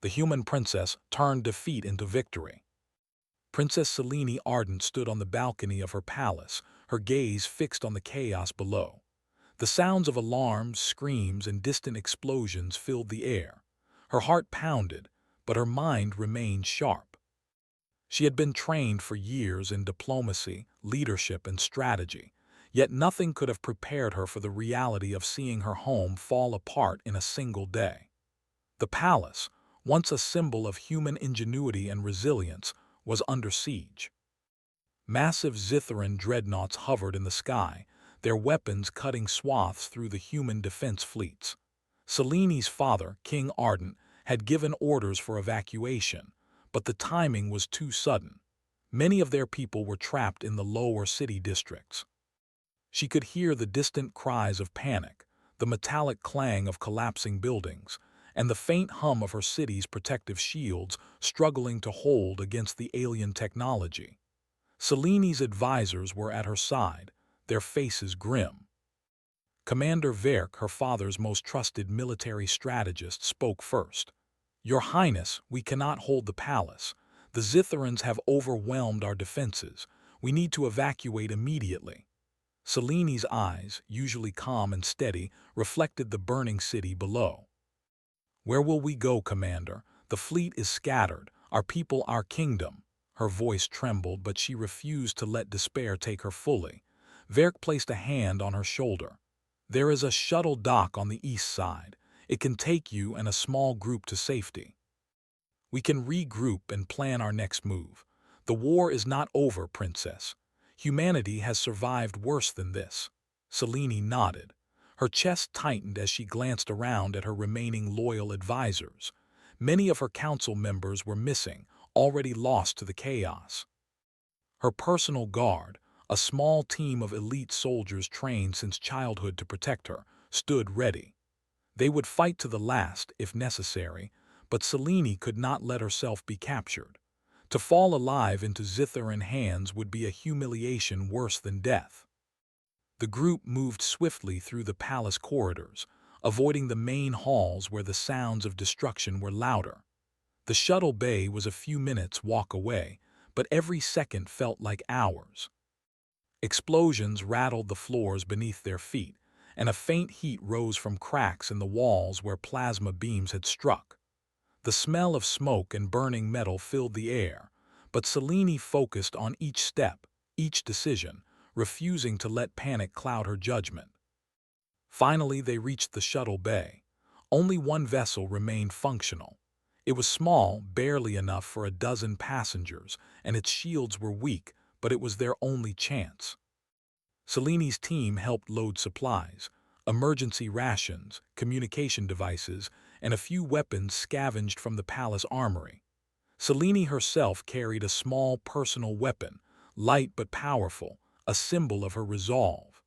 the human princess turned defeat into victory. Princess Selene Ardent stood on the balcony of her palace, her gaze fixed on the chaos below. The sounds of alarms, screams, and distant explosions filled the air. Her heart pounded, but her mind remained sharp. She had been trained for years in diplomacy, leadership, and strategy, yet nothing could have prepared her for the reality of seeing her home fall apart in a single day. The palace, once a symbol of human ingenuity and resilience, was under siege. Massive Zitharan dreadnoughts hovered in the sky, their weapons cutting swaths through the human defense fleets. Selene's father, King Ardent, had given orders for evacuation, but the timing was too sudden. Many of their people were trapped in the lower city districts. She could hear the distant cries of panic, the metallic clang of collapsing buildings, and the faint hum of her city's protective shields struggling to hold against the alien technology. Selene's advisors were at her side, their faces grim. Commander Verk, her father's most trusted military strategist, spoke first. "Your Highness, we cannot hold the palace. The Zitharans have overwhelmed our defenses. We need to evacuate immediately." Selene's eyes, usually calm and steady, reflected the burning city below. "Where will we go, Commander? The fleet is scattered, our people, our kingdom." Her voice trembled, but she refused to let despair take her fully. Verk placed a hand on her shoulder. "There is a shuttle dock on the east side. It can take you and a small group to safety. We can regroup and plan our next move. The war is not over, Princess. Humanity has survived worse than this." Selene nodded. Her chest tightened as she glanced around at her remaining loyal advisors. Many of her council members were missing, already lost to the chaos. Her personal guard, a small team of elite soldiers trained since childhood to protect her, stood ready. They would fight to the last, if necessary, but Selene could not let herself be captured. To fall alive into Zitharan hands would be a humiliation worse than death. The group moved swiftly through the palace corridors, avoiding the main halls where the sounds of destruction were louder. The shuttle bay was a few minutes' walk away, but every second felt like hours. Explosions rattled the floors beneath their feet, and a faint heat rose from cracks in the walls where plasma beams had struck. The smell of smoke and burning metal filled the air, but Selene focused on each step, each decision, refusing to let panic cloud her judgment. Finally, they reached the shuttle bay. Only one vessel remained functional. It was small, barely enough for a dozen passengers, and its shields were weak, but it was their only chance. Selene's team helped load supplies, emergency rations, communication devices, and a few weapons scavenged from the palace armory. Selene herself carried a small personal weapon, light but powerful, a symbol of her resolve.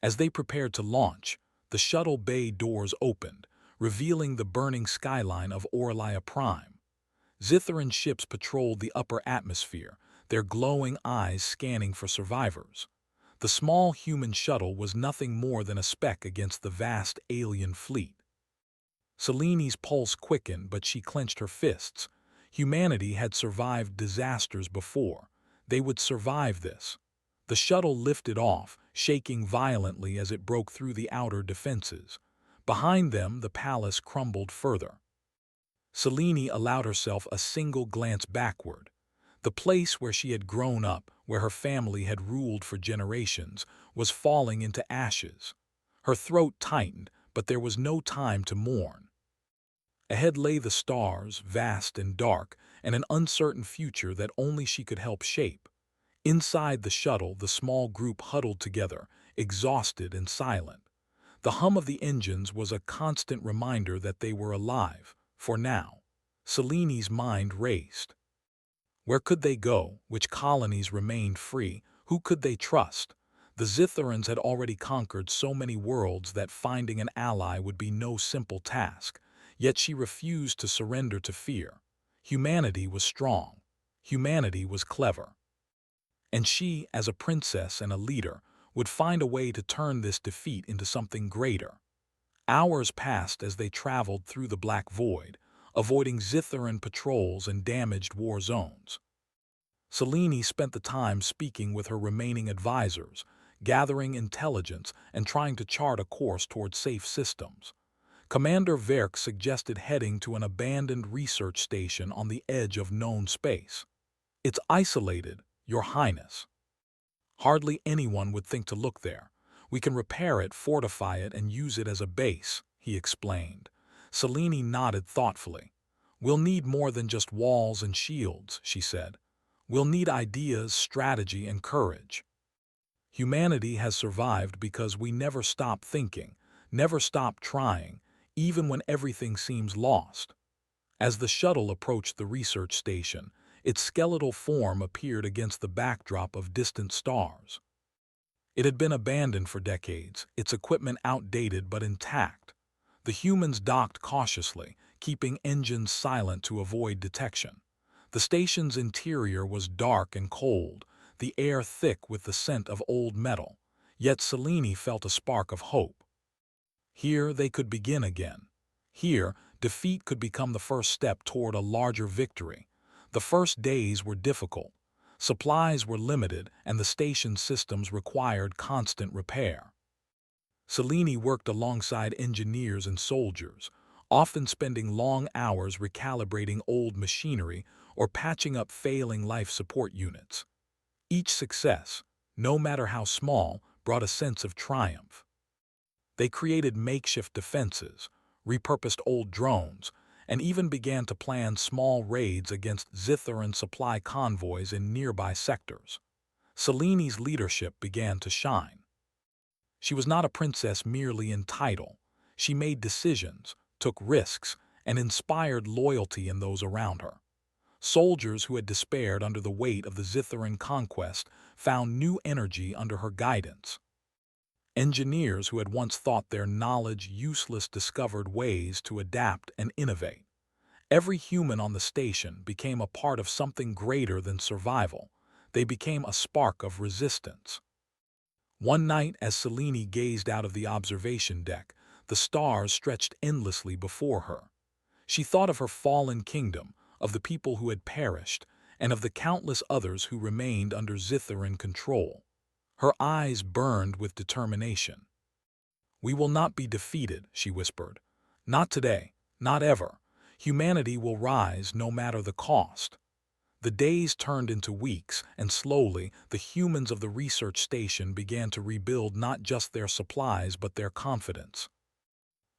As they prepared to launch, the shuttle bay doors opened, revealing the burning skyline of Orlia Prime. Zitharan ships patrolled the upper atmosphere, their glowing eyes scanning for survivors. The small human shuttle was nothing more than a speck against the vast alien fleet. Selene's pulse quickened, but she clenched her fists. Humanity had survived disasters before. They would survive this. The shuttle lifted off, shaking violently as it broke through the outer defenses. Behind them, the palace crumbled further. Selene allowed herself a single glance backward. The place where she had grown up, where her family had ruled for generations, was falling into ashes. Her throat tightened, but there was no time to mourn. Ahead lay the stars, vast and dark, and an uncertain future that only she could help shape. Inside the shuttle, the small group huddled together, exhausted and silent. The hum of the engines was a constant reminder that they were alive, for now. Selene's mind raced. Where could they go? Which colonies remained free? Who could they trust? The Zitharans had already conquered so many worlds that finding an ally would be no simple task, yet she refused to surrender to fear. Humanity was strong. Humanity was clever. And she, as a princess and a leader, would find a way to turn this defeat into something greater. Hours passed as they traveled through the black void, avoiding Zitharan patrols and damaged war zones. Selene spent the time speaking with her remaining advisors, gathering intelligence and trying to chart a course toward safe systems. Commander Verk suggested heading to an abandoned research station on the edge of known space. "It's isolated, Your Highness. Hardly anyone would think to look there. We can repair it, fortify it, and use it as a base," he explained. Selene nodded thoughtfully. "We'll need more than just walls and shields," she said. "We'll need ideas, strategy, and courage. Humanity has survived because we never stop thinking, never stop trying, even when everything seems lost." As the shuttle approached the research station, its skeletal form appeared against the backdrop of distant stars. It had been abandoned for decades, its equipment outdated but intact. The humans docked cautiously, keeping engines silent to avoid detection. The station's interior was dark and cold, the air thick with the scent of old metal, yet Selene felt a spark of hope. Here they could begin again. Here, defeat could become the first step toward a larger victory. The first days were difficult. Supplies were limited, and the station systems required constant repair. Selene worked alongside engineers and soldiers, often spending long hours recalibrating old machinery or patching up failing life support units. Each success, no matter how small, brought a sense of triumph. They created makeshift defenses, repurposed old drones, and even began to plan small raids against Zitharan supply convoys in nearby sectors. Selene's leadership began to shine. She was not a princess merely in title. She made decisions, took risks, and inspired loyalty in those around her. Soldiers who had despaired under the weight of the Zitharan conquest found new energy under her guidance. Engineers who had once thought their knowledge useless discovered ways to adapt and innovate. Every human on the station became a part of something greater than survival. They became a spark of resistance. One night, as Selene gazed out of the observation deck, the stars stretched endlessly before her. She thought of her fallen kingdom, of the people who had perished, and of the countless others who remained under Zitharan control. Her eyes burned with determination. "We will not be defeated," she whispered. "Not today, not ever. Humanity will rise no matter the cost." The days turned into weeks, and slowly, the humans of the research station began to rebuild not just their supplies but their confidence.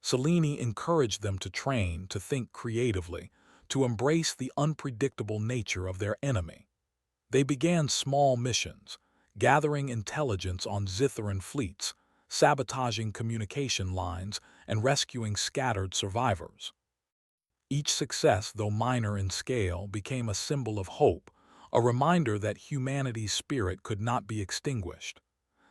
Selene encouraged them to train, to think creatively, to embrace the unpredictable nature of their enemy. They began small missions, gathering intelligence on Zitharan fleets, sabotaging communication lines, and rescuing scattered survivors. Each success, though minor in scale, became a symbol of hope, a reminder that humanity's spirit could not be extinguished.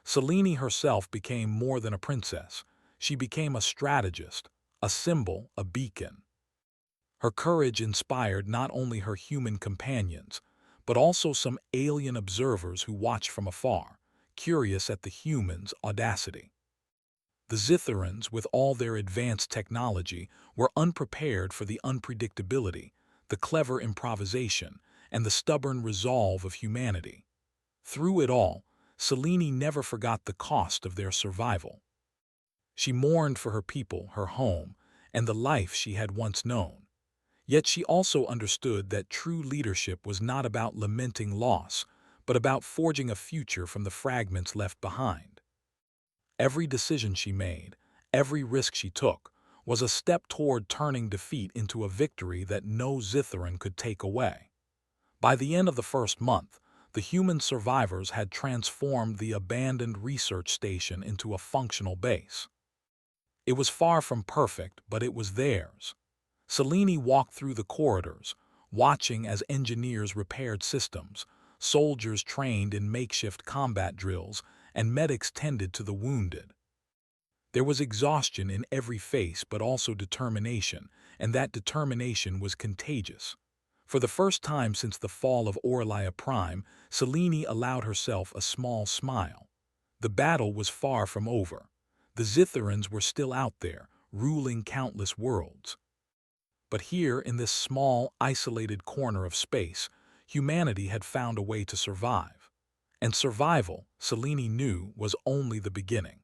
Selene herself became more than a princess. She became a strategist, a symbol, a beacon. Her courage inspired not only her human companions, but also some alien observers who watched from afar, curious at the humans' audacity. The Zitharans, with all their advanced technology, were unprepared for the unpredictability, the clever improvisation, and the stubborn resolve of humanity. Through it all, Selene never forgot the cost of their survival. She mourned for her people, her home, and the life she had once known. Yet she also understood that true leadership was not about lamenting loss, but about forging a future from the fragments left behind. Every decision she made, every risk she took, was a step toward turning defeat into a victory that no Zitharan could take away. By the end of the first month, the human survivors had transformed the abandoned research station into a functional base. It was far from perfect, but it was theirs. Selene walked through the corridors, watching as engineers repaired systems, soldiers trained in makeshift combat drills, and medics tended to the wounded. There was exhaustion in every face but also determination, and that determination was contagious. For the first time since the fall of Orlia Prime, Selene allowed herself a small smile. The battle was far from over. The Zitharans were still out there, ruling countless worlds. But here, in this small, isolated corner of space, humanity had found a way to survive. And survival, Selene knew, was only the beginning.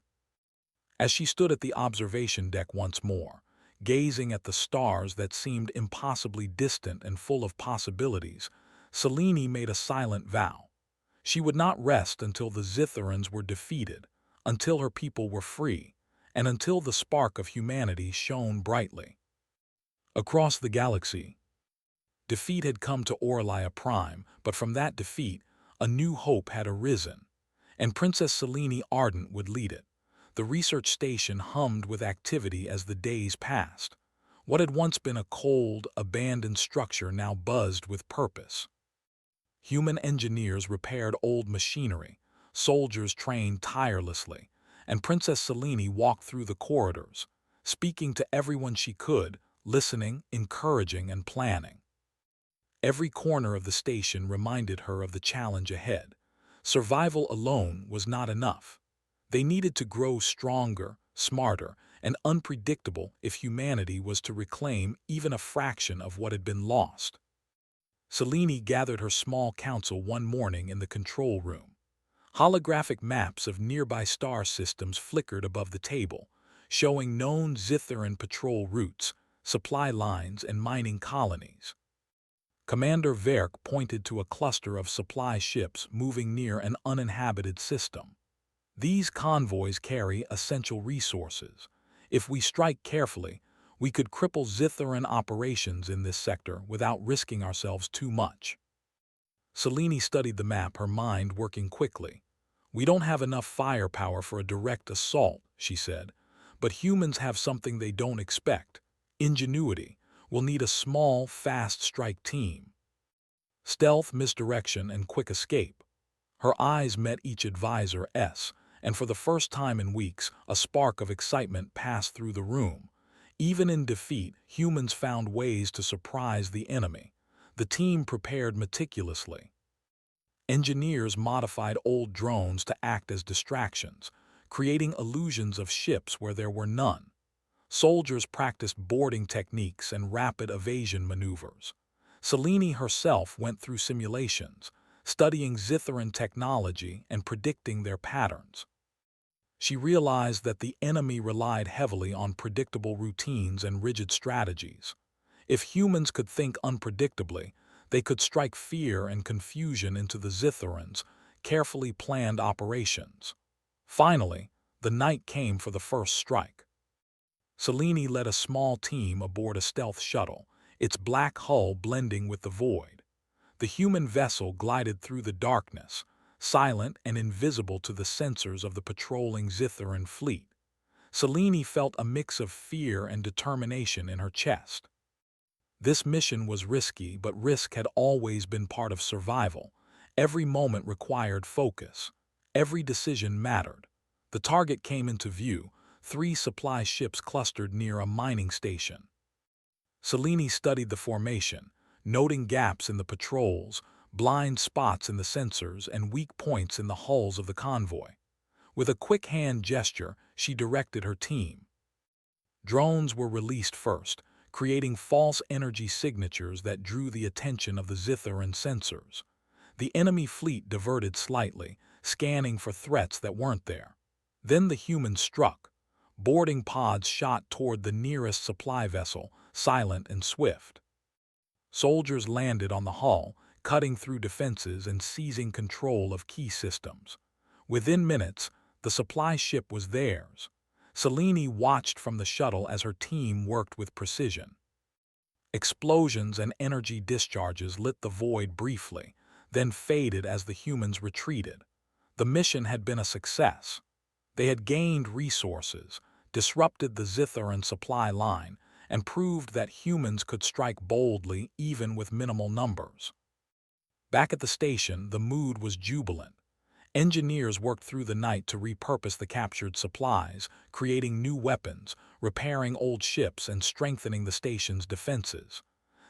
As she stood at the observation deck once more, gazing at the stars that seemed impossibly distant and full of possibilities, Selene made a silent vow. She would not rest until the Zitherans were defeated, until her people were free, and until the spark of humanity shone brightly. Across the galaxy, defeat had come to Orlia Prime, but from that defeat, a new hope had arisen, and Princess Selene Ardent would lead it. The research station hummed with activity as the days passed. What had once been a cold, abandoned structure now buzzed with purpose. Human engineers repaired old machinery, soldiers trained tirelessly, and Princess Selene walked through the corridors, speaking to everyone she could, listening, encouraging, and planning. Every corner of the station reminded her of the challenge ahead. Survival alone was not enough. They needed to grow stronger, smarter, and unpredictable if humanity was to reclaim even a fraction of what had been lost. Selene gathered her small council one morning in the control room. Holographic maps of nearby star systems flickered above the table, showing known Zitharan patrol routes, supply lines, and mining colonies. Commander Verk pointed to a cluster of supply ships moving near an uninhabited system. These convoys carry essential resources. If we strike carefully, we could cripple Zitharan operations in this sector without risking ourselves too much. Selene studied the map, her mind working quickly. We don't have enough firepower for a direct assault, she said, but humans have something they don't expect: ingenuity. We'll need a small, fast strike team. Stealth, misdirection, and quick escape. Her eyes met each advisor's, and for the first time in weeks, a spark of excitement passed through the room. Even in defeat, humans found ways to surprise the enemy. The team prepared meticulously. Engineers modified old drones to act as distractions, creating illusions of ships where there were none. Soldiers practiced boarding techniques and rapid evasion maneuvers. Selene herself went through simulations, studying Zitharan technology and predicting their patterns. She realized that the enemy relied heavily on predictable routines and rigid strategies. If humans could think unpredictably, they could strike fear and confusion into the Zitharans' carefully planned operations. Finally, the night came for the first strike. Selene led a small team aboard a stealth shuttle, its black hull blending with the void. The human vessel glided through the darkness, silent and invisible to the sensors of the patrolling Zitharan fleet. Selene felt a mix of fear and determination in her chest. This mission was risky, but risk had always been part of survival. Every moment required focus. Every decision mattered. The target came into view, 3 supply ships clustered near a mining station. Selene studied the formation, noting gaps in the patrols, blind spots in the sensors, and weak points in the hulls of the convoy. With a quick hand gesture, she directed her team. Drones were released first, creating false energy signatures that drew the attention of the Zitharan sensors. The enemy fleet diverted slightly, scanning for threats that weren't there. Then the humans struck. Boarding pods shot toward the nearest supply vessel, silent and swift. Soldiers landed on the hull, cutting through defenses and seizing control of key systems. Within minutes, the supply ship was theirs. Selene watched from the shuttle as her team worked with precision. Explosions and energy discharges lit the void briefly, then faded as the humans retreated. The mission had been a success. They had gained resources, disrupted the Zitharan supply line, and proved that humans could strike boldly even with minimal numbers. Back at the station, the mood was jubilant. Engineers worked through the night to repurpose the captured supplies, creating new weapons, repairing old ships, and strengthening the station's defenses.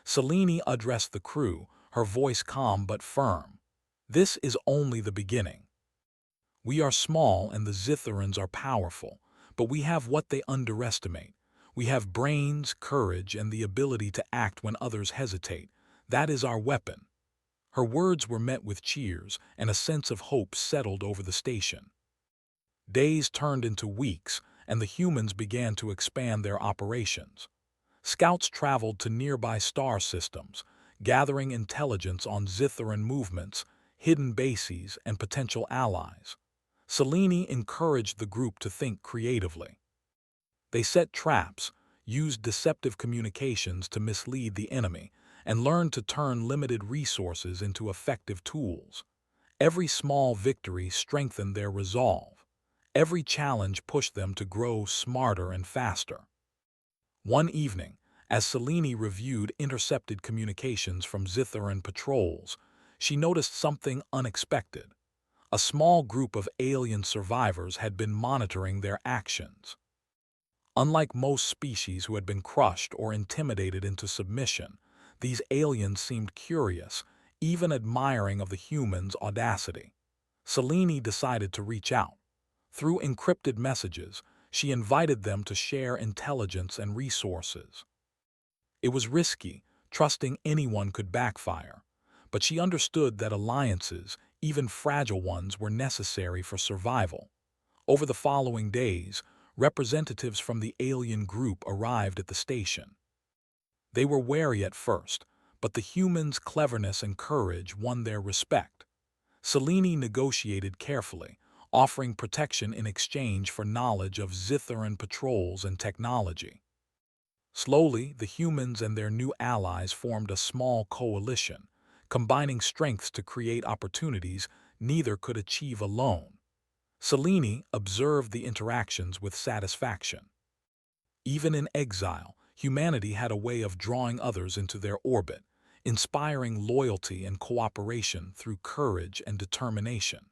Selene addressed the crew, her voice calm but firm. This is only the beginning. We are small and the Zitharans are powerful, but we have what they underestimate. We have brains, courage, and the ability to act when others hesitate. That is our weapon." Her words were met with cheers, and a sense of hope settled over the station. Days turned into weeks, and the humans began to expand their operations. Scouts traveled to nearby star systems, gathering intelligence on Zitharan movements, hidden bases, and potential allies. Selene encouraged the group to think creatively. They set traps, used deceptive communications to mislead the enemy, and learned to turn limited resources into effective tools. Every small victory strengthened their resolve. Every challenge pushed them to grow smarter and faster. One evening, as Selene reviewed intercepted communications from Zitharan patrols, she noticed something unexpected. A small group of alien survivors had been monitoring their actions. Unlike most species who had been crushed or intimidated into submission, these aliens seemed curious, even admiring of the humans' audacity. Selene decided to reach out. Through encrypted messages, she invited them to share intelligence and resources. It was risky, trusting anyone could backfire, but she understood that alliances, even fragile ones, were necessary for survival. Over the following days, representatives from the alien group arrived at the station. They were wary at first, but the humans' cleverness and courage won their respect. Selene negotiated carefully, offering protection in exchange for knowledge of Zitharan patrols and technology. Slowly, the humans and their new allies formed a small coalition, combining strengths to create opportunities neither could achieve alone. Selene observed the interactions with satisfaction. Even in exile, humanity had a way of drawing others into their orbit, inspiring loyalty and cooperation through courage and determination.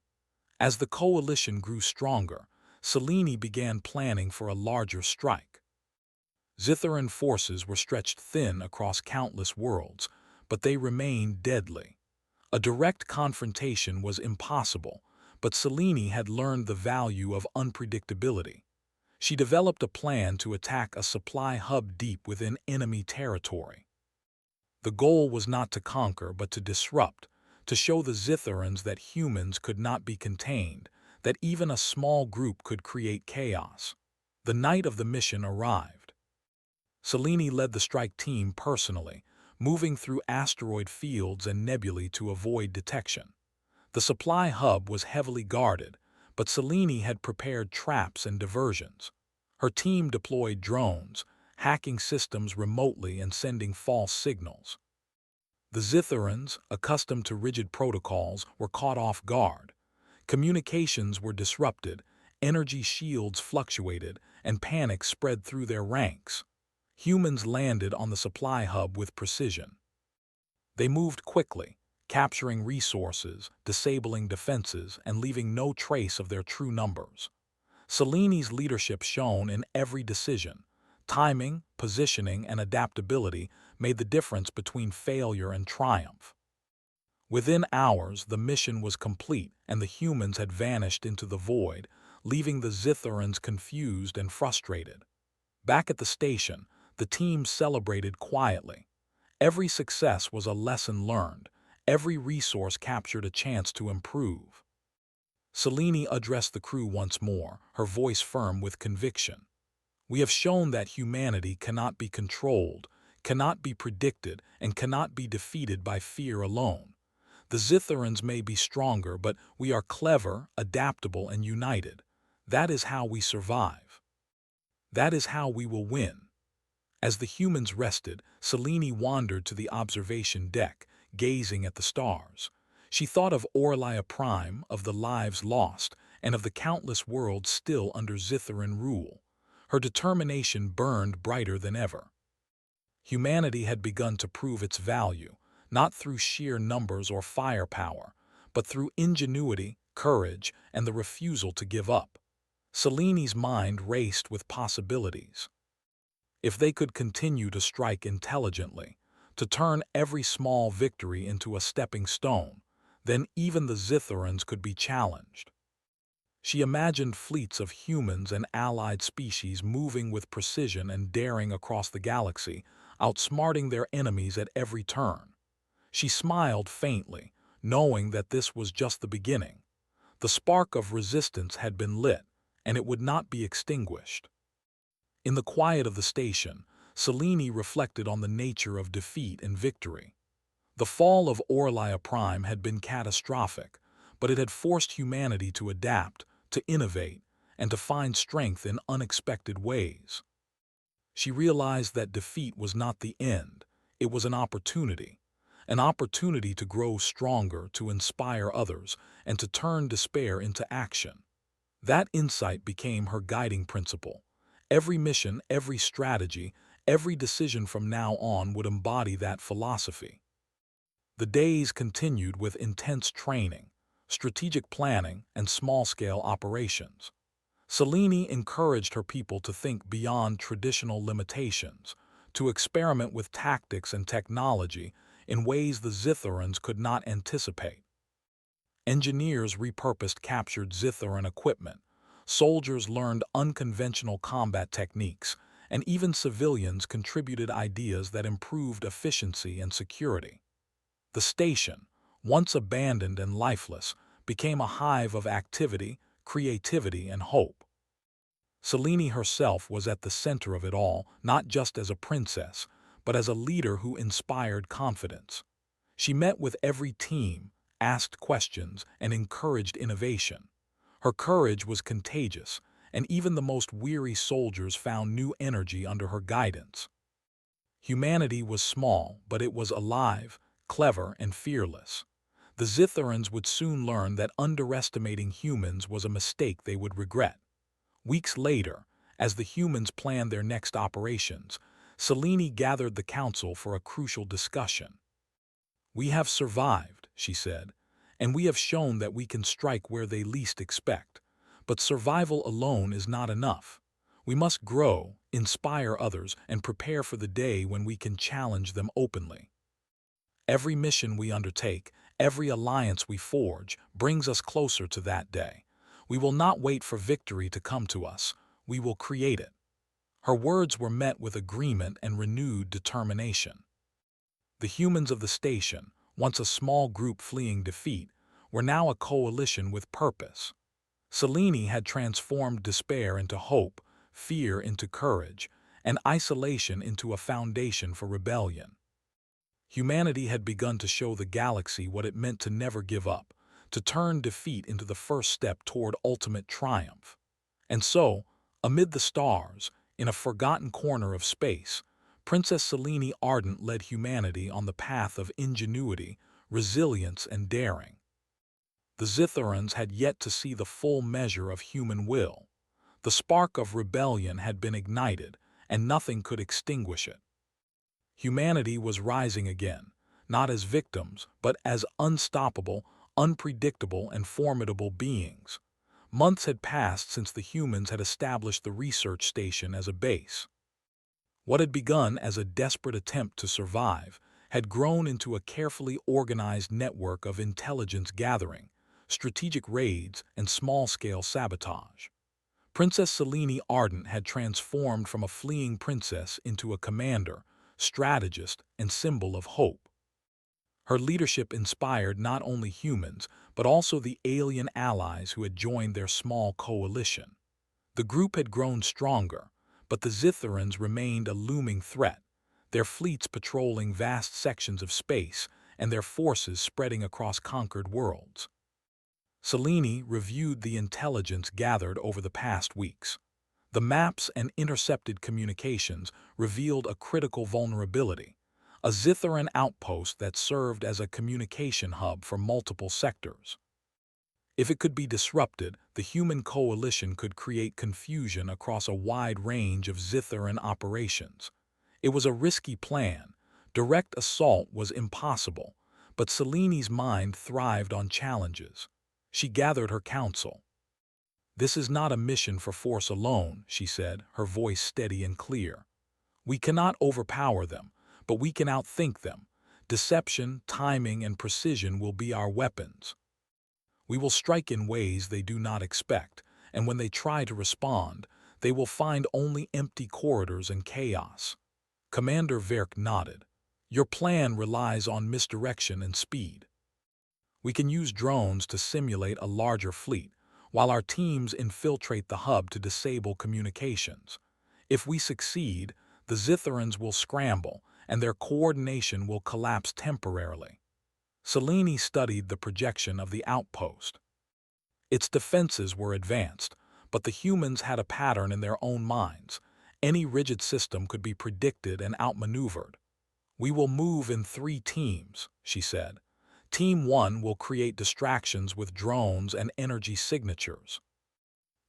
As the coalition grew stronger, Selene began planning for a larger strike. Zitharan forces were stretched thin across countless worlds, but they remained deadly. A direct confrontation was impossible, but Selene had learned the value of unpredictability. She developed a plan to attack a supply hub deep within enemy territory. The goal was not to conquer but to disrupt, to show the Zitharans that humans could not be contained, that even a small group could create chaos. The night of the mission arrived. Selene led the strike team personally, moving through asteroid fields and nebulae to avoid detection. The supply hub was heavily guarded, but Selene had prepared traps and diversions. Her team deployed drones, hacking systems remotely and sending false signals. The Zitharans, accustomed to rigid protocols, were caught off guard. Communications were disrupted, energy shields fluctuated, and panic spread through their ranks. Humans landed on the supply hub with precision. They moved quickly, capturing resources, disabling defenses, and leaving no trace of their true numbers. Selene's leadership shone in every decision. Timing, positioning, and adaptability made the difference between failure and triumph. Within hours, the mission was complete, and the humans had vanished into the void, leaving the Zitharans confused and frustrated. Back at the station, the team celebrated quietly. Every success was a lesson learned. Every resource captured a chance to improve. Selene addressed the crew once more, her voice firm with conviction. "We have shown that humanity cannot be controlled, cannot be predicted, and cannot be defeated by fear alone. The Zitharans may be stronger, but we are clever, adaptable, and united. That is how we survive. That is how we will win." As the humans rested, Selene wandered to the observation deck, gazing at the stars. She thought of Orlia Prime, of the lives lost, and of the countless worlds still under Zitharan rule. Her determination burned brighter than ever. Humanity had begun to prove its value, not through sheer numbers or firepower, but through ingenuity, courage, and the refusal to give up. Selene's mind raced with possibilities. If they could continue to strike intelligently, to turn every small victory into a stepping stone, then even the Zitharans could be challenged. She imagined fleets of humans and allied species moving with precision and daring across the galaxy, outsmarting their enemies at every turn. She smiled faintly, knowing that this was just the beginning. The spark of resistance had been lit, and it would not be extinguished. In the quiet of the station, Selene reflected on the nature of defeat and victory. The fall of Orlia Prime had been catastrophic, but it had forced humanity to adapt, to innovate, and to find strength in unexpected ways. She realized that defeat was not the end, it was an opportunity to grow stronger, to inspire others, and to turn despair into action. That insight became her guiding principle. Every mission, every strategy, every decision from now on would embody that philosophy. The days continued with intense training, strategic planning, and small-scale operations. Selene encouraged her people to think beyond traditional limitations, to experiment with tactics and technology in ways the Zitharans could not anticipate. Engineers repurposed captured Zitharan equipment, soldiers learned unconventional combat techniques, and even civilians contributed ideas that improved efficiency and security. The station, once abandoned and lifeless, became a hive of activity, creativity, and hope. Selene herself was at the center of it all, not just as a princess, but as a leader who inspired confidence. She met with every team, asked questions, and encouraged innovation. Her courage was contagious, and even the most weary soldiers found new energy under her guidance. Humanity was small, but it was alive, clever, and fearless. The Zitharans would soon learn that underestimating humans was a mistake they would regret. Weeks later, as the humans planned their next operations, Selene gathered the council for a crucial discussion. "We have survived," she said, "and we have shown that we can strike where they least expect. But survival alone is not enough. We must grow, inspire others, and prepare for the day when we can challenge them openly. Every mission we undertake, every alliance we forge, brings us closer to that day. We will not wait for victory to come to us. We will create it." Her words were met with agreement and renewed determination. The humans of the station, once a small group fleeing defeat, were now a coalition with purpose. Selene had transformed despair into hope, fear into courage, and isolation into a foundation for rebellion. Humanity had begun to show the galaxy what it meant to never give up, to turn defeat into the first step toward ultimate triumph. And so, amid the stars, in a forgotten corner of space, Princess Selene Ardent led humanity on the path of ingenuity, resilience, and daring. The Zitharans had yet to see the full measure of human will. The spark of rebellion had been ignited, and nothing could extinguish it. Humanity was rising again, not as victims, but as unstoppable, unpredictable, and formidable beings. Months had passed since the humans had established the research station as a base. What had begun as a desperate attempt to survive had grown into a carefully organized network of intelligence gathering, strategic raids, and small-scale sabotage. Princess Selene Ardent had transformed from a fleeing princess into a commander, strategist, and symbol of hope. Her leadership inspired not only humans, but also the alien allies who had joined their small coalition. The group had grown stronger, but the Zitharans remained a looming threat, their fleets patrolling vast sections of space and their forces spreading across conquered worlds. Selene reviewed the intelligence gathered over the past weeks. The maps and intercepted communications revealed a critical vulnerability, a Zitharan outpost that served as a communication hub for multiple sectors. If it could be disrupted, the human coalition could create confusion across a wide range of Zitharan operations. It was a risky plan. Direct assault was impossible, but Selene's mind thrived on challenges. She gathered her council. "This is not a mission for force alone," she said, her voice steady and clear. "We cannot overpower them, but we can outthink them. Deception, timing, and precision will be our weapons. We will strike in ways they do not expect, and when they try to respond, they will find only empty corridors and chaos. Commander Verk nodded. Your plan relies on misdirection and speed. We can use drones to simulate a larger fleet, while our teams infiltrate the hub to disable communications. If we succeed, the Zitherans will scramble, and their coordination will collapse temporarily. Selene studied the projection of the outpost. Its defenses were advanced, but the humans had a pattern in their own minds. Any rigid system could be predicted and outmaneuvered. We will move in 3 teams, she said. Team 1 will create distractions with drones and energy signatures.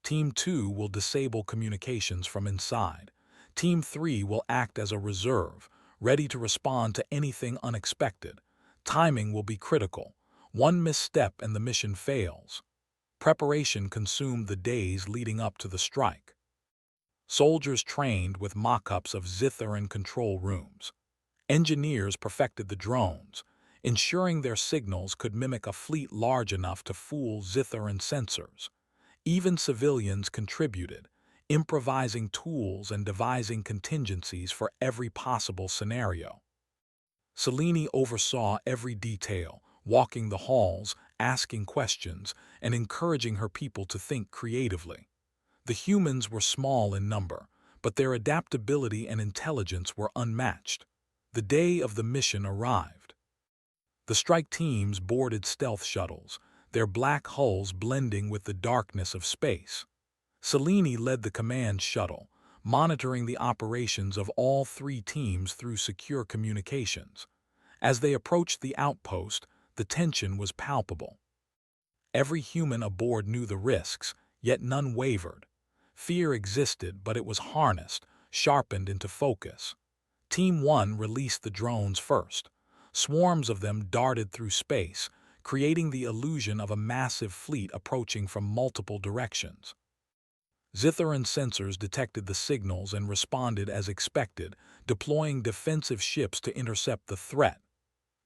Team 2 will disable communications from inside. Team 3 will act as a reserve, ready to respond to anything unexpected. Timing will be critical. One misstep and the mission fails. Preparation consumed the days leading up to the strike. Soldiers trained with mock-ups of Zitharan control rooms. Engineers perfected the drones, ensuring their signals could mimic a fleet large enough to fool Zitharan sensors. Even civilians contributed, improvising tools and devising contingencies for every possible scenario. Selene oversaw every detail, walking the halls, asking questions, and encouraging her people to think creatively. The humans were small in number, but their adaptability and intelligence were unmatched. The day of the mission arrived. The strike teams boarded stealth shuttles, their black hulls blending with the darkness of space. Selene led the command shuttle, monitoring the operations of all 3 teams through secure communications. As they approached the outpost, the tension was palpable. Every human aboard knew the risks, yet none wavered. Fear existed, but it was harnessed, sharpened into focus. Team 1 released the drones first. Swarms of them darted through space, creating the illusion of a massive fleet approaching from multiple directions. Zitharan sensors detected the signals and responded as expected, deploying defensive ships to intercept the threat.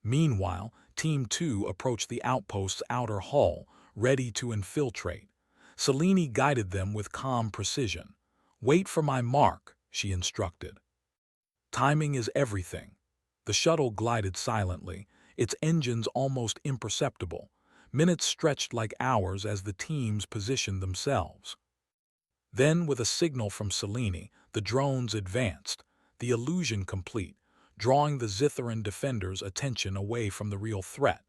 Meanwhile, Team 2 approached the outpost's outer hull, ready to infiltrate. Selene guided them with calm precision. "Wait for my mark," she instructed. Timing is everything. The shuttle glided silently, its engines almost imperceptible. Minutes stretched like hours as the teams positioned themselves. Then, with a signal from Selene, the drones advanced, the illusion complete, drawing the Zitharan defenders' attention away from the real threat.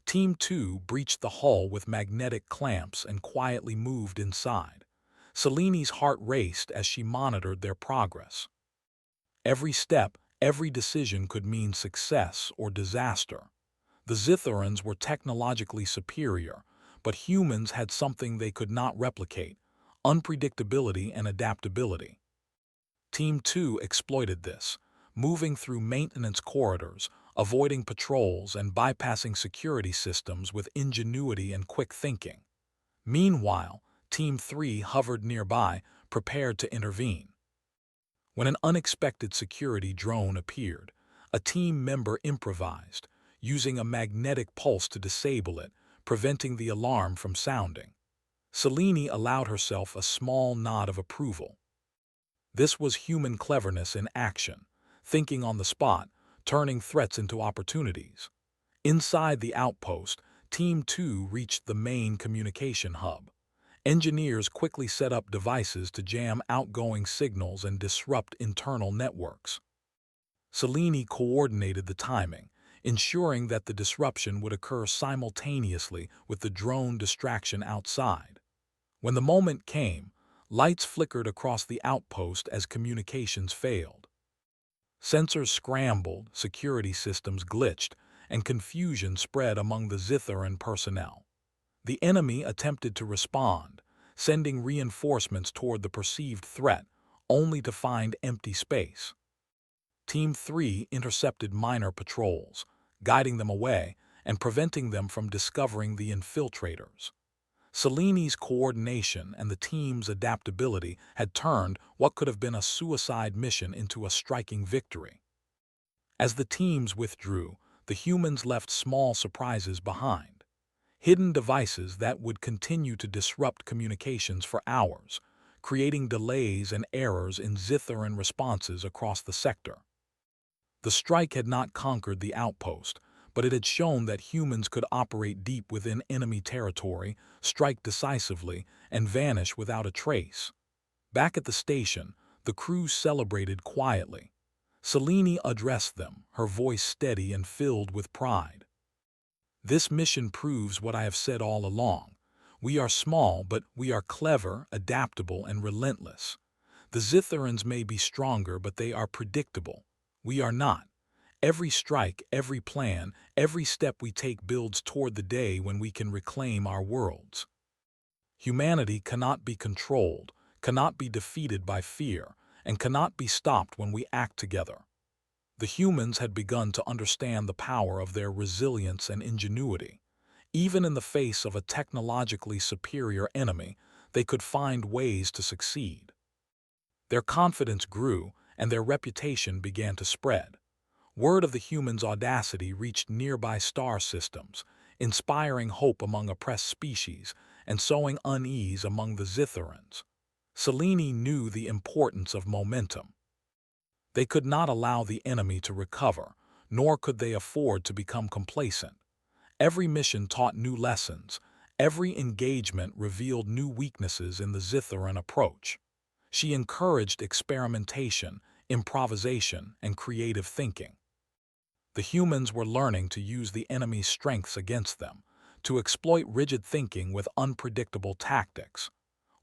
Team 2 breached the hull with magnetic clamps and quietly moved inside. Selene's heart raced as she monitored their progress. Every step, every decision could mean success or disaster. The Zitharans were technologically superior, but humans had something they could not replicate: unpredictability and adaptability. Team 2 exploited this, moving through maintenance corridors, avoiding patrols and bypassing security systems with ingenuity and quick thinking. Meanwhile, Team 3 hovered nearby, prepared to intervene. When an unexpected security drone appeared, a team member improvised, using a magnetic pulse to disable it, preventing the alarm from sounding. Selene allowed herself a small nod of approval. This was human cleverness in action, thinking on the spot, turning threats into opportunities. Inside the outpost, Team 2 reached the main communication hub. Engineers quickly set up devices to jam outgoing signals and disrupt internal networks. Selene coordinated the timing, ensuring that the disruption would occur simultaneously with the drone distraction outside. When the moment came, lights flickered across the outpost as communications failed. Sensors scrambled, security systems glitched, and confusion spread among the Zitharan personnel. The enemy attempted to respond, sending reinforcements toward the perceived threat, only to find empty space. Team 3 intercepted minor patrols, guiding them away and preventing them from discovering the infiltrators. Selene's coordination and the team's adaptability had turned what could have been a suicide mission into a striking victory. As the teams withdrew, the humans left small surprises behind. hidden devices that would continue to disrupt communications for hours, creating delays and errors in Zitharan responses across the sector. The strike had not conquered the outpost, but it had shown that humans could operate deep within enemy territory, strike decisively, and vanish without a trace. Back at the station, the crew celebrated quietly. Selene addressed them, her voice steady and filled with pride. "This mission proves what I have said all along. We are small, but we are clever, adaptable, and relentless. The Zitharans may be stronger, but they are predictable. We are not. Every strike, every plan, every step we take builds toward the day when we can reclaim our worlds. Humanity cannot be controlled, cannot be defeated by fear, and cannot be stopped when we act together." The humans had begun to understand the power of their resilience and ingenuity. Even in the face of a technologically superior enemy, they could find ways to succeed. Their confidence grew, and their reputation began to spread. Word of the humans' audacity reached nearby star systems, inspiring hope among oppressed species and sowing unease among the Zitharans. Selene knew the importance of momentum. They could not allow the enemy to recover, nor could they afford to become complacent. Every mission taught new lessons. Every engagement revealed new weaknesses in the Zitharan approach. She encouraged experimentation, improvisation, and creative thinking. The humans were learning to use the enemy's strengths against them, to exploit rigid thinking with unpredictable tactics.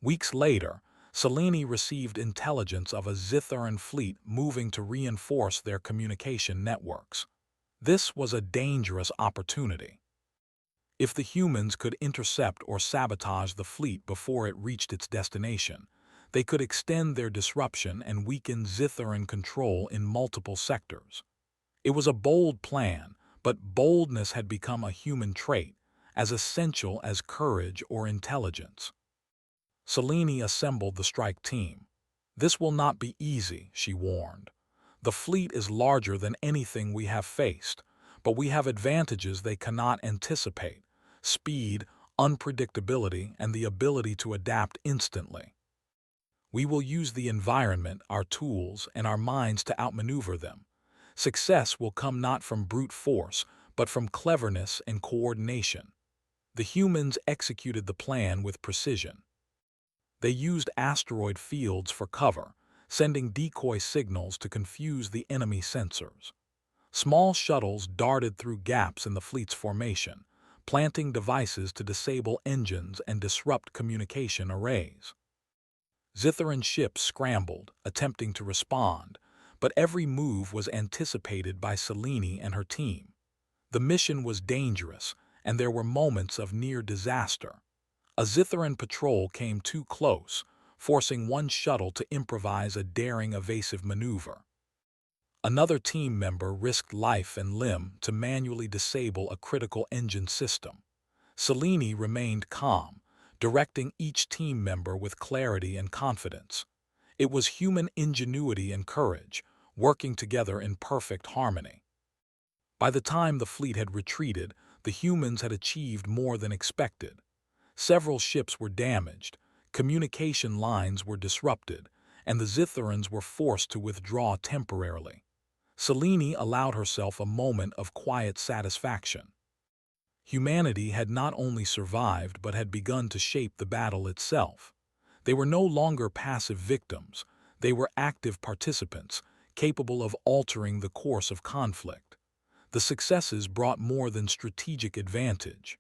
Weeks later, Selene received intelligence of a Zitharan fleet moving to reinforce their communication networks. This was a dangerous opportunity. If the humans could intercept or sabotage the fleet before it reached its destination, they could extend their disruption and weaken Zitharan control in multiple sectors. It was a bold plan, but boldness had become a human trait, as essential as courage or intelligence. Selene assembled the strike team. "This will not be easy," she warned. "The fleet is larger than anything we have faced, but we have advantages they cannot anticipate: speed, unpredictability, and the ability to adapt instantly. We will use the environment, our tools, and our minds to outmaneuver them. Success will come not from brute force, but from cleverness and coordination." The humans executed the plan with precision. They used asteroid fields for cover, sending decoy signals to confuse the enemy sensors. Small shuttles darted through gaps in the fleet's formation, planting devices to disable engines and disrupt communication arrays. Zitharan ships scrambled, attempting to respond, but every move was anticipated by Selene and her team. The mission was dangerous, and there were moments of near disaster. A Zitharan patrol came too close, forcing one shuttle to improvise a daring evasive maneuver. Another team member risked life and limb to manually disable a critical engine system. Selene remained calm, directing each team member with clarity and confidence. It was human ingenuity and courage, working together in perfect harmony. By the time the fleet had retreated, the humans had achieved more than expected. Several ships were damaged, communication lines were disrupted, and the Zitharans were forced to withdraw temporarily. Selene allowed herself a moment of quiet satisfaction. Humanity had not only survived but had begun to shape the battle itself. They were no longer passive victims, they were active participants, capable of altering the course of conflict. The successes brought more than strategic advantage.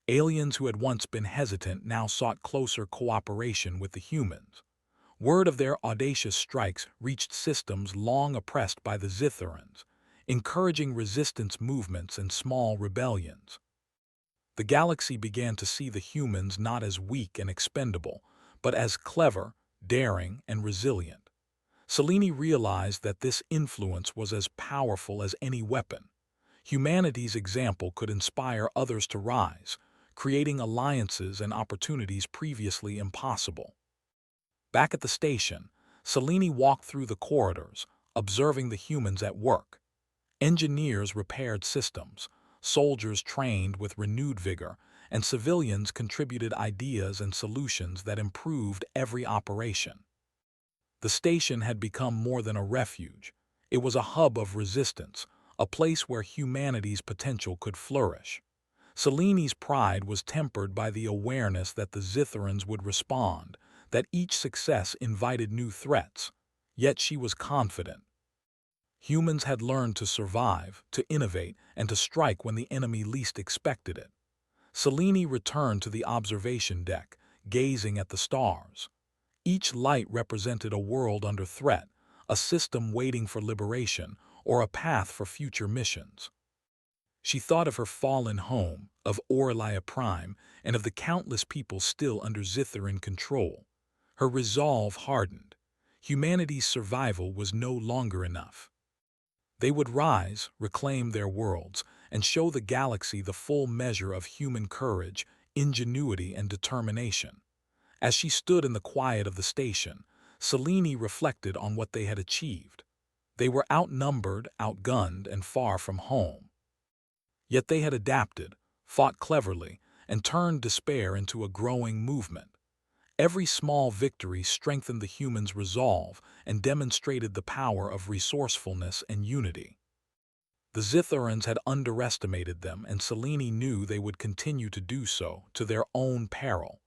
Aliens who had once been hesitant now sought closer cooperation with the humans. Word of their audacious strikes reached systems long oppressed by the Zitharans, encouraging resistance movements and small rebellions. The galaxy began to see the humans not as weak and expendable, but as clever, daring, and resilient. Selene realized that this influence was as powerful as any weapon. Humanity's example could inspire others to rise, creating alliances and opportunities previously impossible. Back at the station, Selene walked through the corridors, observing the humans at work. Engineers repaired systems, soldiers trained with renewed vigor, and civilians contributed ideas and solutions that improved every operation. The station had become more than a refuge. It was a hub of resistance, a place where humanity's potential could flourish. Seleni's pride was tempered by the awareness that the Zitherans would respond, that each success invited new threats. Yet she was confident. Humans had learned to survive, to innovate, and to strike when the enemy least expected it. Selene returned to the observation deck, gazing at the stars. Each light represented a world under threat, a system waiting for liberation, or a path for future missions. She thought of her fallen home, of Aurelia Prime, and of the countless people still under Zitharan control. Her resolve hardened. Humanity's survival was no longer enough. They would rise, reclaim their worlds, and show the galaxy the full measure of human courage, ingenuity, and determination. As she stood in the quiet of the station, Selene reflected on what they had achieved. They were outnumbered, outgunned, and far from home. Yet they had adapted, fought cleverly, and turned despair into a growing movement. Every small victory strengthened the humans' resolve and demonstrated the power of resourcefulness and unity. The Zitharans had underestimated them, and Selene knew they would continue to do so, to their own peril.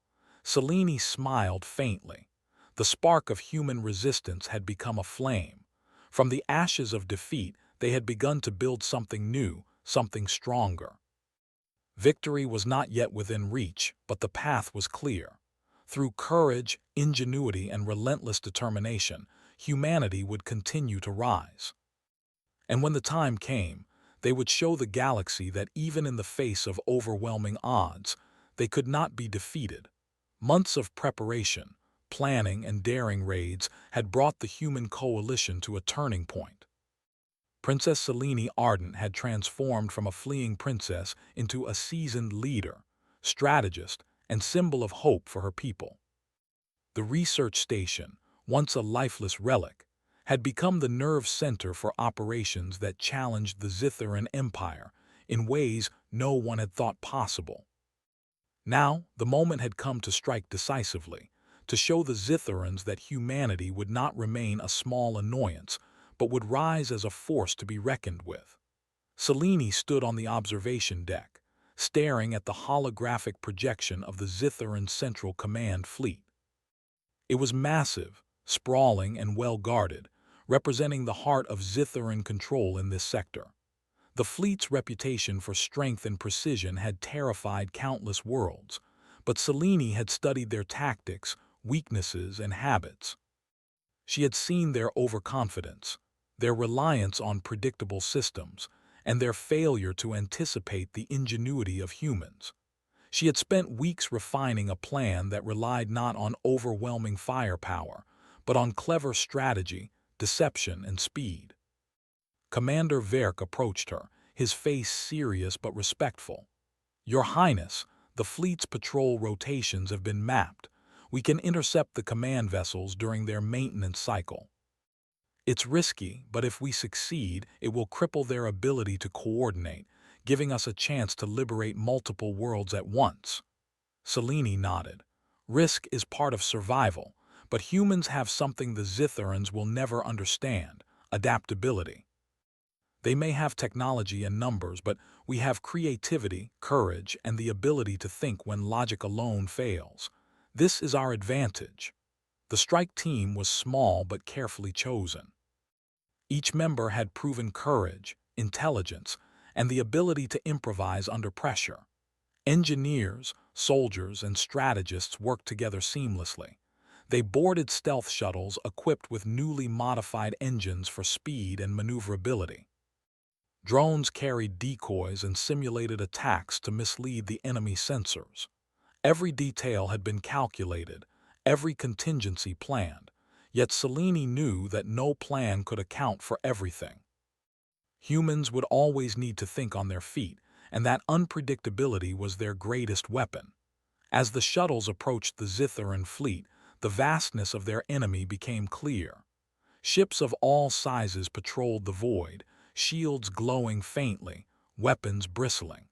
Selene smiled faintly. The spark of human resistance had become a flame. From the ashes of defeat, they had begun to build something new, something stronger. Victory was not yet within reach, but the path was clear. Through courage, ingenuity, and relentless determination, humanity would continue to rise. And when the time came, they would show the galaxy that even in the face of overwhelming odds, they could not be defeated. Months of preparation, planning, and daring raids had brought the human coalition to a turning point. Princess Selene Ardent had transformed from a fleeing princess into a seasoned leader, strategist, and symbol of hope for her people. The research station, once a lifeless relic, had become the nerve center for operations that challenged the Zitharan Empire in ways no one had thought possible. Now, the moment had come to strike decisively, to show the Zitharans that humanity would not remain a small annoyance, but would rise as a force to be reckoned with. Selene stood on the observation deck, staring at the holographic projection of the Zitharan Central Command Fleet. It was massive, sprawling, and well-guarded, representing the heart of Zitharan control in this sector. The fleet's reputation for strength and precision had terrified countless worlds, but Selene had studied their tactics, weaknesses, and habits. She had seen their overconfidence, their reliance on predictable systems, and their failure to anticipate the ingenuity of humans. She had spent weeks refining a plan that relied not on overwhelming firepower, but on clever strategy, deception, and speed. Commander Verk approached her, his face serious but respectful. "Your Highness, the fleet's patrol rotations have been mapped. We can intercept the command vessels during their maintenance cycle. It's risky, but if we succeed, it will cripple their ability to coordinate, giving us a chance to liberate multiple worlds at once." Selene nodded. Risk is part of survival, but humans have something the Zitharans will never understand: adaptability. They may have technology and numbers, but we have creativity, courage, and the ability to think when logic alone fails. This is our advantage. The strike team was small but carefully chosen. Each member had proven courage, intelligence, and the ability to improvise under pressure. Engineers, soldiers, and strategists worked together seamlessly. They boarded stealth shuttles equipped with newly modified engines for speed and maneuverability. Drones carried decoys and simulated attacks to mislead the enemy sensors. Every detail had been calculated, every contingency planned, yet Selene knew that no plan could account for everything. Humans would always need to think on their feet, and that unpredictability was their greatest weapon. As the shuttles approached the Zitharan fleet, the vastness of their enemy became clear. Ships of all sizes patrolled the void, shields glowing faintly, weapons bristling.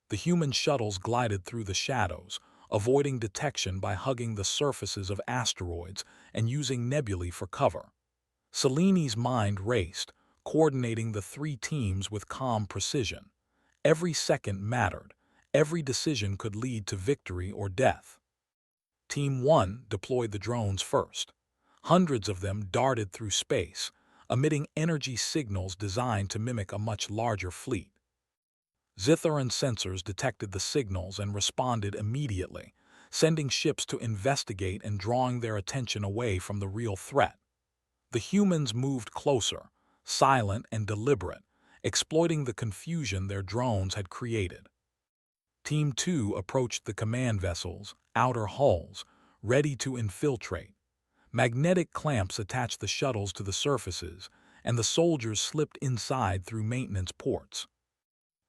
The human shuttles glided through the shadows, avoiding detection by hugging the surfaces of asteroids and using nebulae for cover. Seleni's mind raced, coordinating the three teams with calm precision. Every second mattered. Every decision could lead to victory or death. Team 1 deployed the drones first. Hundreds of them darted through space, emitting energy signals designed to mimic a much larger fleet. Zitharan sensors detected the signals and responded immediately, sending ships to investigate and drawing their attention away from the real threat. The humans moved closer, silent and deliberate, exploiting the confusion their drones had created. Team 2 approached the command vessels, outer hulls, ready to infiltrate. Magnetic clamps attached the shuttles to the surfaces, and the soldiers slipped inside through maintenance ports.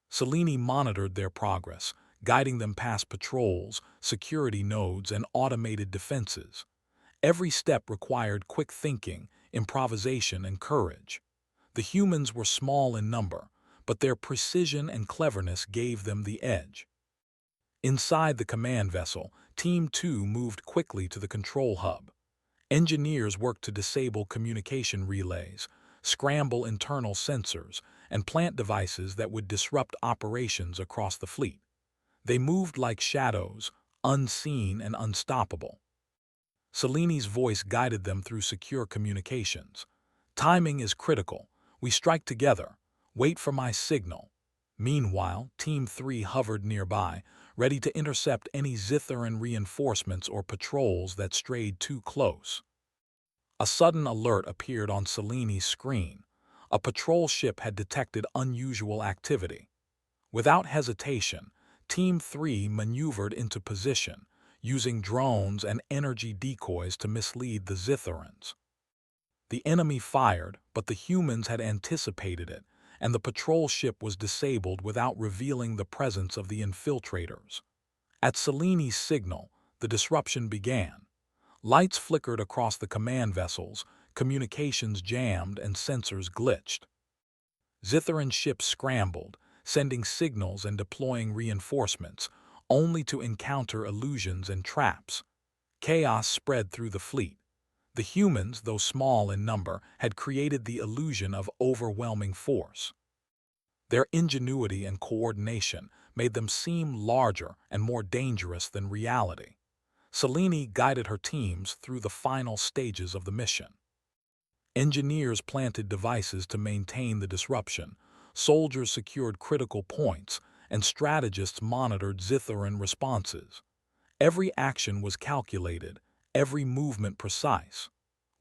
Selene monitored their progress, guiding them past patrols, security nodes, and automated defenses. Every step required quick thinking, improvisation, and courage. The humans were small in number, but their precision and cleverness gave them the edge. Inside the command vessel, Team 2 moved quickly to the control hub. Engineers worked to disable communication relays, scramble internal sensors, and plant devices that would disrupt operations across the fleet. They moved like shadows, unseen and unstoppable. Selene's voice guided them through secure communications. Timing is critical. We strike together. Wait for my signal. Meanwhile, Team 3 hovered nearby, ready to intercept any Zitharan reinforcements or patrols that strayed too close. A sudden alert appeared on Selene's screen. A patrol ship had detected unusual activity. Without hesitation, Team 3 maneuvered into position, using drones and energy decoys to mislead the Zitharans. The enemy fired, but the humans had anticipated it, and the patrol ship was disabled without revealing the presence of the infiltrators. At Selene's signal, the disruption began. Lights flickered across the command vessels, communications jammed, and sensors glitched. Zitharan ships scrambled, sending signals and deploying reinforcements, only to encounter illusions and traps. Chaos spread through the fleet. The humans, though small in number, had created the illusion of overwhelming force. Their ingenuity and coordination made them seem larger and more dangerous than reality. Selene guided her teams through the final stages of the mission. Engineers planted devices to maintain the disruption, soldiers secured critical points, and strategists monitored Zitharan responses. Every action was calculated, every movement precise.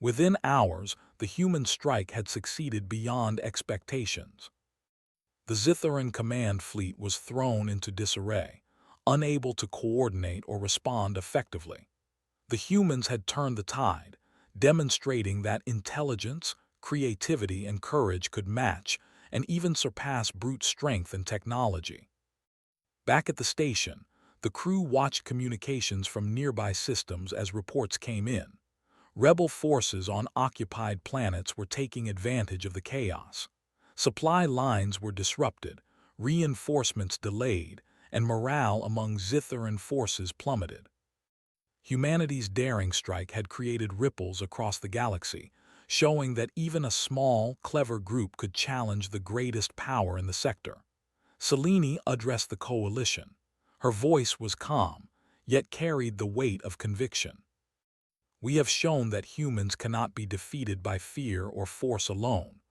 Within hours, the human strike had succeeded beyond expectations. The Zitharan command fleet was thrown into disarray, unable to coordinate or respond effectively. The humans had turned the tide, demonstrating that intelligence, creativity, and courage could match and even surpass brute strength and technology. Back at the station, the crew watched communications from nearby systems as reports came in. Rebel forces on occupied planets were taking advantage of the chaos. Supply lines were disrupted, reinforcements delayed, and morale among Zitharan forces plummeted. Humanity's daring strike had created ripples across the galaxy, showing that even a small, clever group could challenge the greatest power in the sector. Selene addressed the coalition. Her voice was calm, yet carried the weight of conviction. We have shown that humans cannot be defeated by fear or force alone.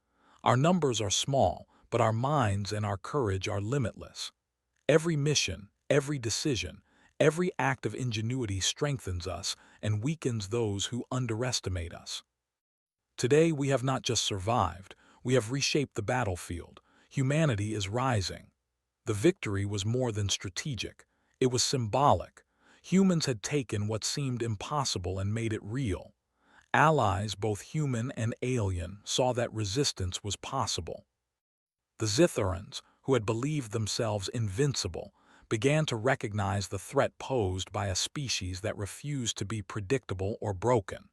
Our numbers are small, but our minds and our courage are limitless. Every mission, every decision, every act of ingenuity strengthens us and weakens those who underestimate us. Today we have not just survived, we have reshaped the battlefield. Humanity is rising. The victory was more than strategic. It was symbolic. Humans had taken what seemed impossible and made it real. Allies, both human and alien, saw that resistance was possible. The Zitharans, who had believed themselves invincible, began to recognize the threat posed by a species that refused to be predictable or broken.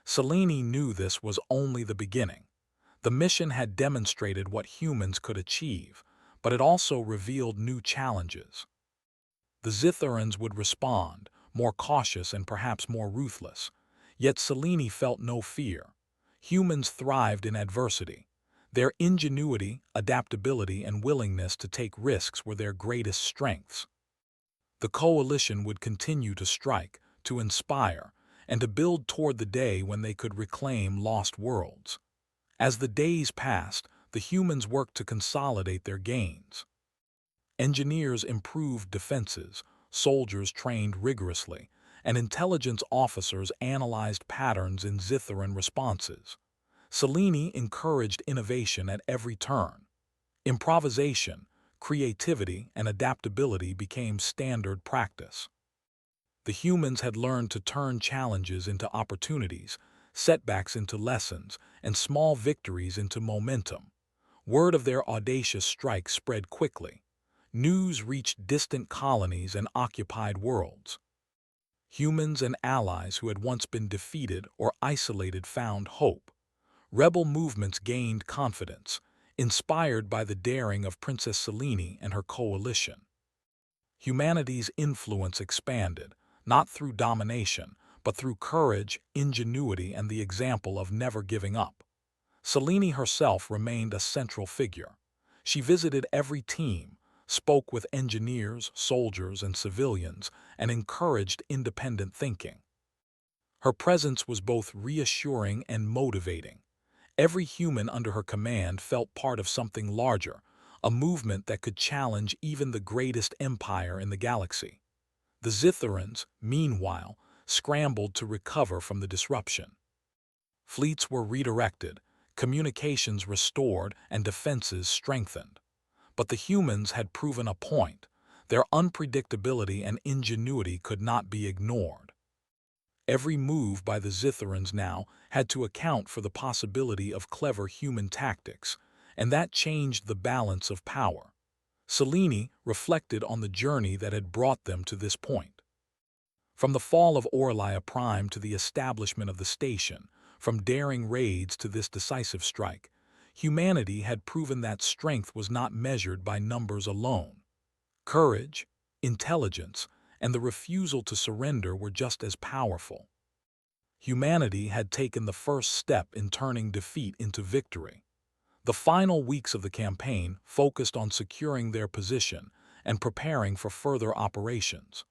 Selene knew this was only the beginning. The mission had demonstrated what humans could achieve, but it also revealed new challenges. The Zitharans would respond, more cautious and perhaps more ruthless. Yet Selene felt no fear. Humans thrived in adversity. Their ingenuity, adaptability, and willingness to take risks were their greatest strengths. The coalition would continue to strike, to inspire, and to build toward the day when they could reclaim lost worlds. As the days passed, the humans worked to consolidate their gains. Engineers improved defenses, soldiers trained rigorously, and intelligence officers analyzed patterns in Zitharan responses. Selene encouraged innovation at every turn. Improvisation, creativity, and adaptability became standard practice. The humans had learned to turn challenges into opportunities, setbacks into lessons, and small victories into momentum. Word of their audacious strike spread quickly. News reached distant colonies and occupied worlds. Humans and allies who had once been defeated or isolated found hope. Rebel movements gained confidence, inspired by the daring of Princess Selene and her coalition. Humanity's influence expanded, not through domination, but through courage, ingenuity, and the example of never giving up. Selene herself remained a central figure. She visited every team, spoke with engineers, soldiers, and civilians, and encouraged independent thinking. Her presence was both reassuring and motivating. Every human under her command felt part of something larger, a movement that could challenge even the greatest empire in the galaxy. The Zitharans, meanwhile, scrambled to recover from the disruption. Fleets were redirected, communications restored, and defenses strengthened. But the humans had proven a point. Their unpredictability and ingenuity could not be ignored. Every move by the Zitharans now had to account for the possibility of clever human tactics, and that changed the balance of power. Selene reflected on the journey that had brought them to this point. From the fall of Orlia Prime to the establishment of the station, from daring raids to this decisive strike, humanity had proven that strength was not measured by numbers alone. Courage, intelligence, and the refusal to surrender were just as powerful. Humanity had taken the first step in turning defeat into victory. The final weeks of the campaign focused on securing their position and preparing for further operations.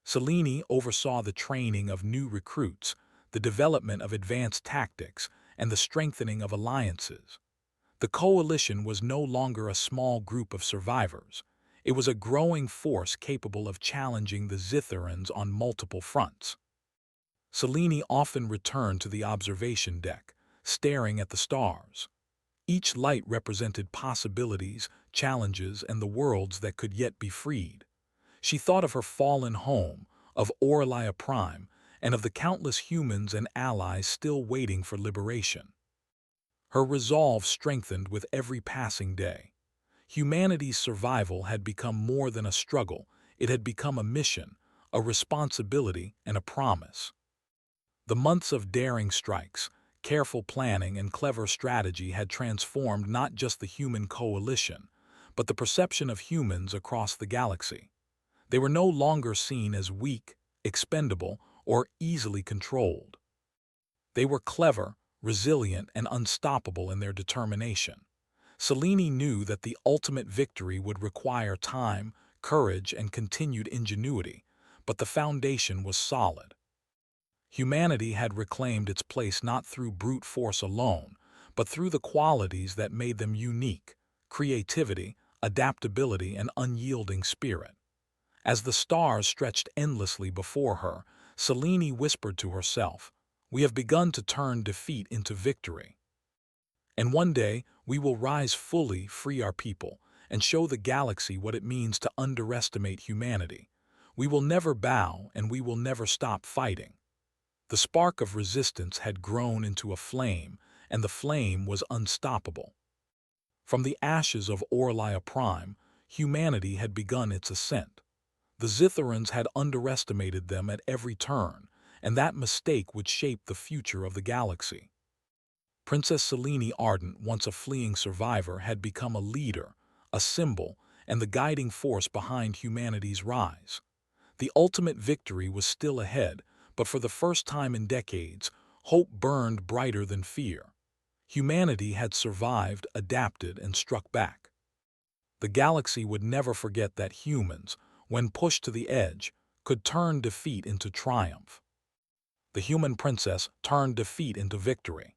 Selene oversaw the training of new recruits, the development of advanced tactics, and the strengthening of alliances. The coalition was no longer a small group of survivors. It was a growing force capable of challenging the Zitharans on multiple fronts. Selene often returned to the observation deck, staring at the stars. Each light represented possibilities, challenges, and the worlds that could yet be freed. She thought of her fallen home, of Orlia Prime, and of the countless humans and allies still waiting for liberation. Her resolve strengthened with every passing day. Humanity's survival had become more than a struggle. It had become a mission, a responsibility, and a promise. The months of daring strikes, careful planning, and clever strategy had transformed not just the human coalition, but the perception of humans across the galaxy. They were no longer seen as weak, expendable, or easily controlled. They were clever, resilient, and unstoppable in their determination. Selene knew that the ultimate victory would require time, courage, and continued ingenuity, but the foundation was solid. Humanity had reclaimed its place not through brute force alone, but through the qualities that made them unique: creativity, adaptability, and unyielding spirit. As the stars stretched endlessly before her, Selene whispered to herself, "We have begun to turn defeat into victory. And one day, we will rise fully, free our people, and show the galaxy what it means to underestimate humanity. We will never bow, and we will never stop fighting." The spark of resistance had grown into a flame, and the flame was unstoppable. From the ashes of Orlia Prime, humanity had begun its ascent. The Zitharans had underestimated them at every turn, and that mistake would shape the future of the galaxy. Princess Selene Ardent, once a fleeing survivor, had become a leader, a symbol, and the guiding force behind humanity's rise. The ultimate victory was still ahead, but for the first time in decades, hope burned brighter than fear. Humanity had survived, adapted, and struck back. The galaxy would never forget that humans, when pushed to the edge, could turn defeat into triumph. The human princess turned defeat into victory.